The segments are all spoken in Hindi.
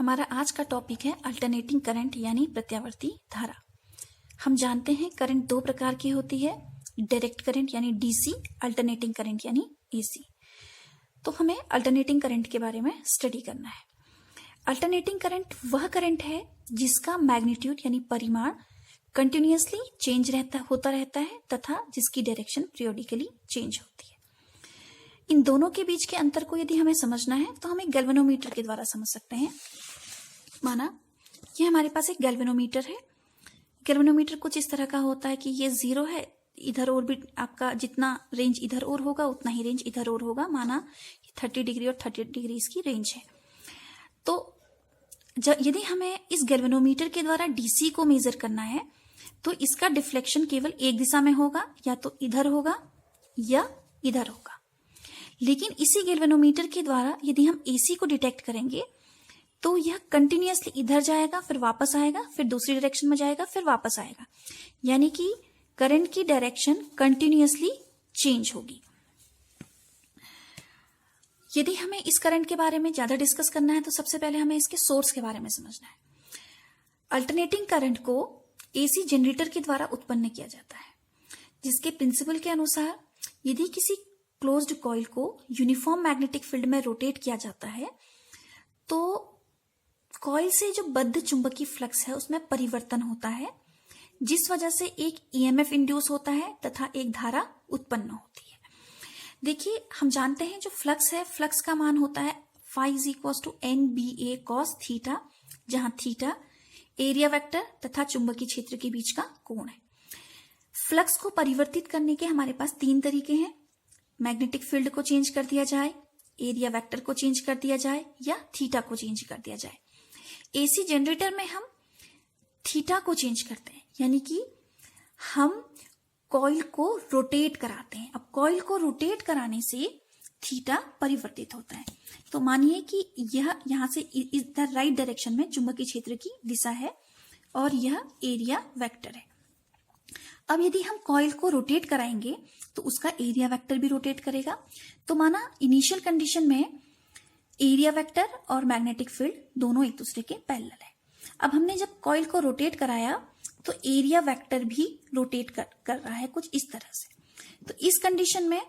हमारा आज का टॉपिक है अल्टरनेटिंग करंट यानी प्रत्यावर्ती धारा। हम जानते हैं करंट दो प्रकार की होती है, डायरेक्ट करंट यानी डीसी, अल्टरनेटिंग करंट यानी एसी। तो हमें अल्टरनेटिंग करंट के बारे में स्टडी करना है। अल्टरनेटिंग करंट वह करंट है जिसका मैग्नीट्यूड यानी परिमाण कंटिन्यूअसली चेंज होता रहता है तथा जिसकी डायरेक्शन पीरियोडिकली चेंज होती है। इन दोनों के बीच के अंतर को यदि हमें समझना है तो हम एक गैल्वेनोमीटर के द्वारा समझ सकते हैं। माना ये हमारे पास एक गैल्वेनोमीटर है। गैल्वेनोमीटर कुछ इस तरह का होता है कि ये 0 है, इधर और भी आपका जितना रेंज इधर और होगा उतना ही रेंज इधर और होगा। माना 30 डिग्री और 30 डिग्री इसकी रेंज है। तो यदि हमें इस गैल्वेनोमीटर के द्वारा डीसी को मेजर करना है तो इसका डिफ्लेक्शन केवल एक दिशा में होगा, या तो इधर होगा या इधर होगा। लेकिन इसी गैल्वेनोमीटर के द्वारा यदि हम एसी को डिटेक्ट करेंगे तो यह कंटिन्यूअसली इधर जाएगा, फिर वापस आएगा, फिर दूसरी डायरेक्शन में जाएगा, फिर वापस आएगा। यानी कि करंट की डायरेक्शन कंटिन्यूअसली चेंज होगी। यदि हमें इस करंट के बारे में ज्यादा डिस्कस करना है तो सबसे पहले हमें इसके सोर्स के बारे में समझना है। अल्टरनेटिंग करंट को एसी जनरेटर के द्वारा उत्पन्न किया जाता है, जिसके प्रिंसिपल के अनुसार यदि किसी क्लोज्ड कॉइल को यूनिफॉर्म मैग्नेटिक फील्ड में रोटेट किया जाता है तो कॉइल से जो बद्ध चुंबकीय फ्लक्स है उसमें परिवर्तन होता है, जिस वजह से एक ईएमएफ इंड्यूस होता है तथा एक धारा उत्पन्न होती है। देखिए, हम जानते हैं जो फ्लक्स है, फ्लक्स का मान होता है phi = NBA cos थीटा, जहां थीटा एरिया वेक्टर तथा चुंबकीय क्षेत्र के बीच का कोण है। फ्लक्स को परिवर्तित करने के हमारे पास 3 तरीके हैं। मैग्नेटिक फील्ड को चेंज कर दिया जाए, एरिया वेक्टर को चेंज कर दिया जाए, या थीटा को चेंज कर दिया जाए। एसी जनरेटर में हम थीटा को चेंज करते हैं, यानी कि हम कॉइल को रोटेट कराते हैं। अब कॉइल को रोटेट कराने से थीटा परिवर्तित होता है। तो मानिए कि यह यहां से इधर राइट डायरेक्शन में चुंबकीय क्षेत्र की दिशा है और यह एरिया वेक्टर है। अब यदि हम कॉइल को रोटेट कराएंगे तो उसका एरिया वेक्टर भी रोटेट करेगा। तो माना इनिशियल कंडीशन में एरिया वेक्टर और मैग्नेटिक फील्ड दोनों एक दूसरे के पैरेलल है। अब हमने जब कॉइल को रोटेट कराया तो एरिया वेक्टर भी रोटेट कर रहा है कुछ इस तरह से। तो इस कंडीशन में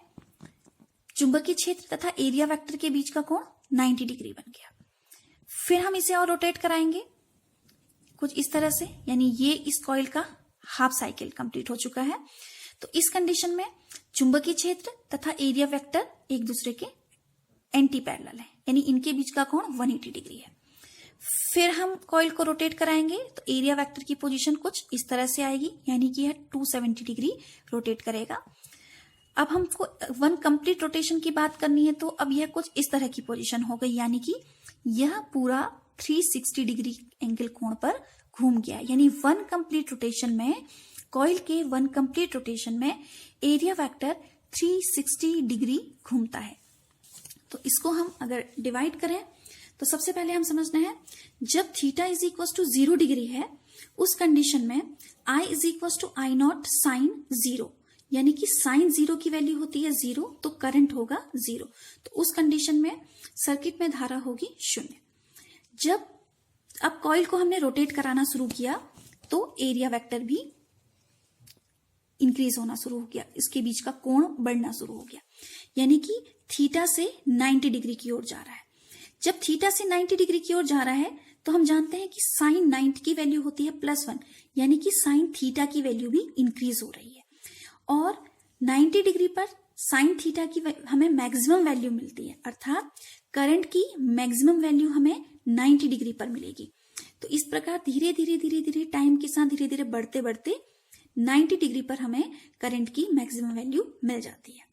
चुंबकीय क्षेत्र तथा एरिया वेक्टर के बीच का कोण 90 डिग्री बन गया। फिर हम इसे और रोटेट कराएंगे कुछ इस तरह से, यानी ये इस कॉइल का हाफ साइकिल कंप्लीट हो चुका है। तो इस कंडीशन में चुंबकीय क्षेत्र तथा एरिया वेक्टर एक दूसरे के एंटी पैरेलल है, यानी इनके बीच का कोण 180 डिग्री है। फिर हम कॉइल को रोटेट कराएंगे तो एरिया वेक्टर की पोजीशन कुछ इस तरह से आएगी, यानी कि यह 270 डिग्री रोटेट करेगा। अब हमको 1 कंप्लीट रोटेशन की बात करनी है तो अब यह कुछ इस तरह की पोजीशन हो गई, यानी कि यह पूरा 360 डिग्री एंगल कोण पर घूम गया। यानी 1 कंप्लीट रोटेशन में, कॉइल के 1 कंप्लीट रोटेशन में एरिया वेक्टर 360 डिग्री घूमता है। तो इसको हम अगर डिवाइड करें तो सबसे पहले हम समझना है, जब थीटा = 0 डिग्री है उस कंडीशन में I = I0 sin 0, यानी कि साइन 0 की वैल्यू होती है 0 तो करंट होगा 0। तो उस कंडीशन में सर्किट में धारा होगी 0। जब अब कॉइल को हमने रोटेट कराना शुरू किया तो एरिया वेक्टर भी इंक्रीज होना शुरू हो गया, इसके बीच का कोण बढ़ना शुरू हो गया, यानी कि थीटा से 90 डिग्री की ओर जा रहा है। जब थीटा से 90 डिग्री की ओर जा रहा है तो हम जानते हैं कि साइन 90 की वैल्यू होती है +1, यानी कि साइन थीटा की वैल्यू भी इंक्रीज हो रही है। और 90 डिग्री पर साइन थीटा की हमें मैक्सिमम वैल्यू मिलती है, अर्थात करंट की मैक्सिमम वैल्यू हमें 90 डिग्री पर मिलेगी। तो इस प्रकार धीरे धीरे टाइम के साथ धीरे धीरे बढ़ते बढ़ते 90 डिग्री पर हमें करंट की मैक्सिमम वैल्यू मिल जाती है।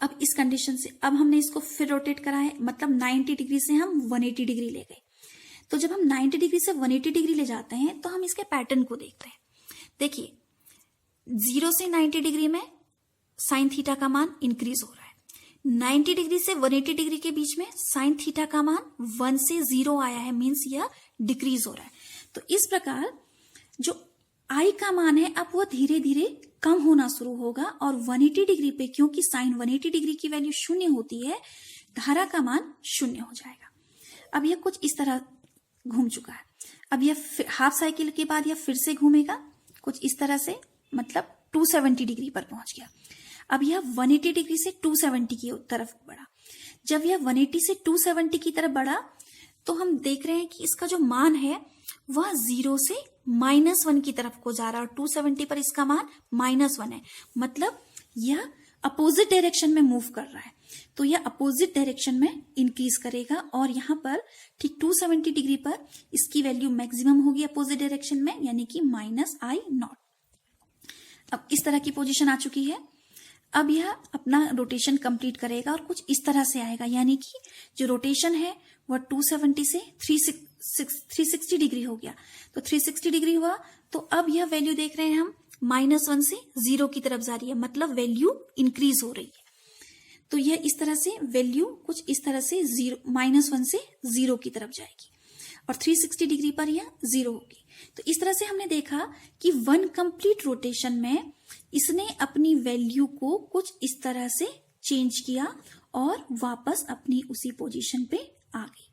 अब इस कंडीशन से अब हमने इसको फिर रोटेट करा है, मतलब 90 डिग्री से हम 180 डिग्री ले गए। तो जब हम 90 डिग्री से 180 डिग्री ले जाते हैं तो हम इसके पैटर्न को देखते हैं। देखिए, 0 से 90 डिग्री में साइन थीटा का मान इंक्रीज हो रहा है। 90 डिग्री से 180 डिग्री के बीच में साइन थीटा का मान 1 से 0 आया है, मीन्स यह डिक्रीज हो रहा है। तो इस प्रकार जो I का मान है अब वो धीरे धीरे कम होना शुरू होगा और 180 डिग्री पे, क्योंकि साइन 180 डिग्री की वैल्यू 0 होती है, धारा का मान 0 हो जाएगा। अब यह कुछ इस तरह घूम चुका है। अब यह हाफ साइकिल के बाद यह फिर से घूमेगा कुछ इस तरह से, मतलब 270 डिग्री पर पहुंच गया। अब यह 180 डिग्री से 270 की तरफ बढ़ा। जब यह 180 से 270 की तरफ बढ़ा तो हम देख रहे हैं कि इसका जो मान है वह 0 से -1 की तरफ को जा रहा है और 270 पर इसका मान -1 है, मतलब यह अपोजिट डायरेक्शन में मूव कर रहा है। तो यह अपोजिट डायरेक्शन में इंक्रीज करेगा और यहां पर ठीक 270 डिग्री पर इसकी वैल्यू मैक्सिमम होगी अपोजिट डायरेक्शन में, यानी कि -I0। अब इस तरह की पोजीशन आ चुकी है। अब यह अपना रोटेशन कंप्लीट करेगा और कुछ इस तरह से आएगा, यानी कि जो रोटेशन है वह 270 से 360 डिग्री हो गया। तो 360 डिग्री हुआ तो अब यह वैल्यू देख रहे हैं हम -1 से 0 की तरफ जा रही है, मतलब वैल्यू इंक्रीज हो रही है। तो यह इस तरह से वैल्यू कुछ इस तरह से -1 से 0 की तरफ जाएगी और 360 डिग्री पर यह 0 होगी। तो इस तरह से हमने देखा कि वन कंप्लीट रोटेशन में इसने अपनी वैल्यू को कुछ इस तरह से चेंज किया और वापस अपनी उसी पोजीशन पे आ गई।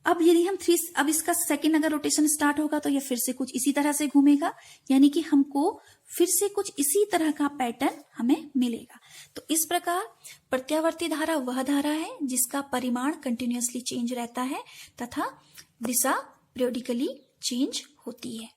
अब यदि हम अब इसका सेकंड अगर रोटेशन स्टार्ट होगा तो यह फिर से कुछ इसी तरह से घूमेगा, यानी कि हमको फिर से कुछ इसी तरह का पैटर्न हमें मिलेगा। तो इस प्रकार प्रत्यावर्ती धारा वह धारा है जिसका परिमाण कंटिन्यूअसली चेंज रहता है तथा दिशा पीरियोडिकली चेंज होती है।